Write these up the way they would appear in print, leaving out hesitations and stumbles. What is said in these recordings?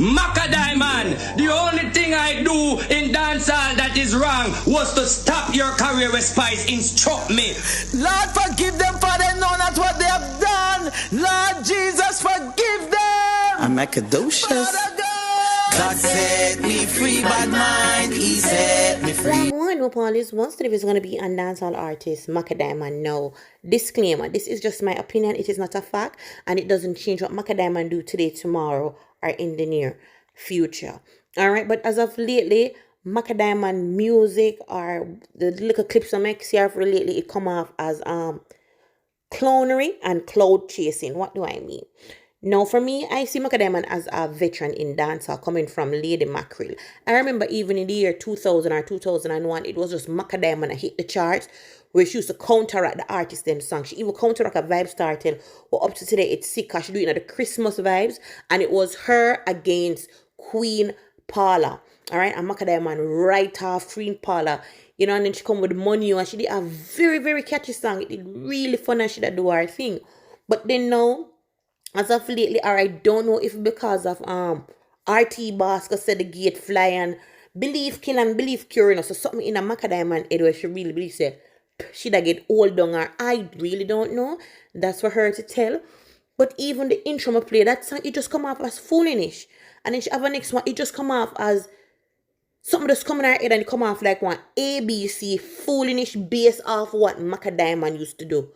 Macka Diamond, the only thing I do in dancehall that is wrong was to stop your career with Spice. Instruct me. Lord, forgive them, for they know not what they have done. Lord Jesus, forgive them. I'm Macadocious. God set me free, bad mind, he set me free. Only1Empo, this one study is going to be a dancehall artist, Macka Diamond. No, disclaimer, this is just my opinion. It is not a fact, and it doesn't change what Macka Diamond do today, tomorrow, or in the near future. Alright, but as of lately, Macka Diamond music, or the little clips I make here for lately, it come off as clownery and cloud chasing. What do I mean? Now, for me, I see Macka Diamond as a veteran in dancehall coming from Lady Mackerel. I remember even in the year 2000 or 2001, it was just Macka Diamond that hit the charts, where she used to counteract the artist them song. She even counteract a vibe starting, well, up to today, it's sick because she doing the Christmas vibes, and it was her against Queen Paula. All right, and Macka Diamond right off Queen Paula, you know, and then she come with Money, and she did a very, very catchy song. It did really fun, and she did do her thing. But then now, as of lately, or I don't know if because of RT Basket said the gate fly and believe kill and believe cure, you know, so something in a Macka Diamond head where she really believes it, she da get old down her. I really don't know. That's for her to tell. But even the intro I play, that song, it just come off as foolish. And then she have a next one, it just come off as something that's coming in her head, and it come off like one ABC foolish based off what Macka Diamond used to do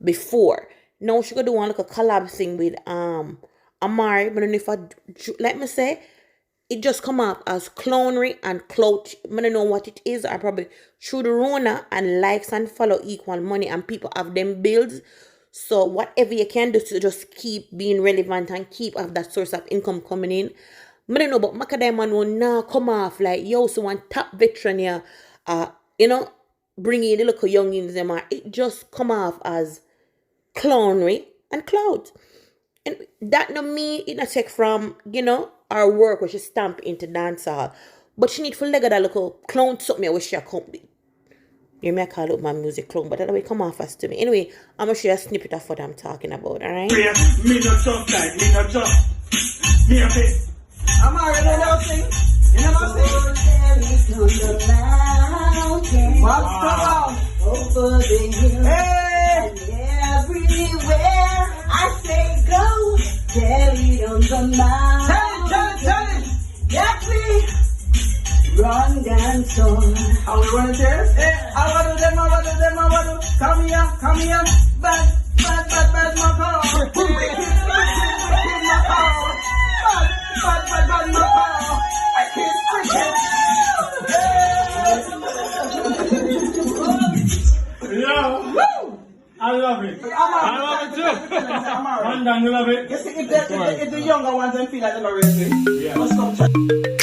before. Now she gonna do one like a collab thing with Amari, but then if I let me say, it just come up as clownery and clout. I don't know what it is. I probably through the Rona, and likes and follow equal money, and people have them builds. So whatever you can do to just keep being relevant and keep have that source of income coming in. I don't know, but Macka Diamond will now come off like, yo, so one top veteran here, you know, bringing the little youngins them, it just come off as clownery and clout. And that no mean it not take from, you know, our work where she stamp into dancehall. But she need to leg of that little clown something where she accomplished. You may call it my music clown, but that way come off as to me. Anyway, I'm gonna show you a snippet of what I'm talking about, alright? Me not tough like me not tough. Me a bit. I'm already know thing. You know what I'm saying? What's over the hill. Hey! Everywhere I say go, tell it on the mountain. Tell it. Get me. Run dance on. How we run it here? Hey, I want to them, I want to them, I want to. Come here. Bad, my car. Bad, my car. I can't yeah. Woo! I love it. I love it too. And you love it. You see, if the younger ones feel like they're not ready, let's come.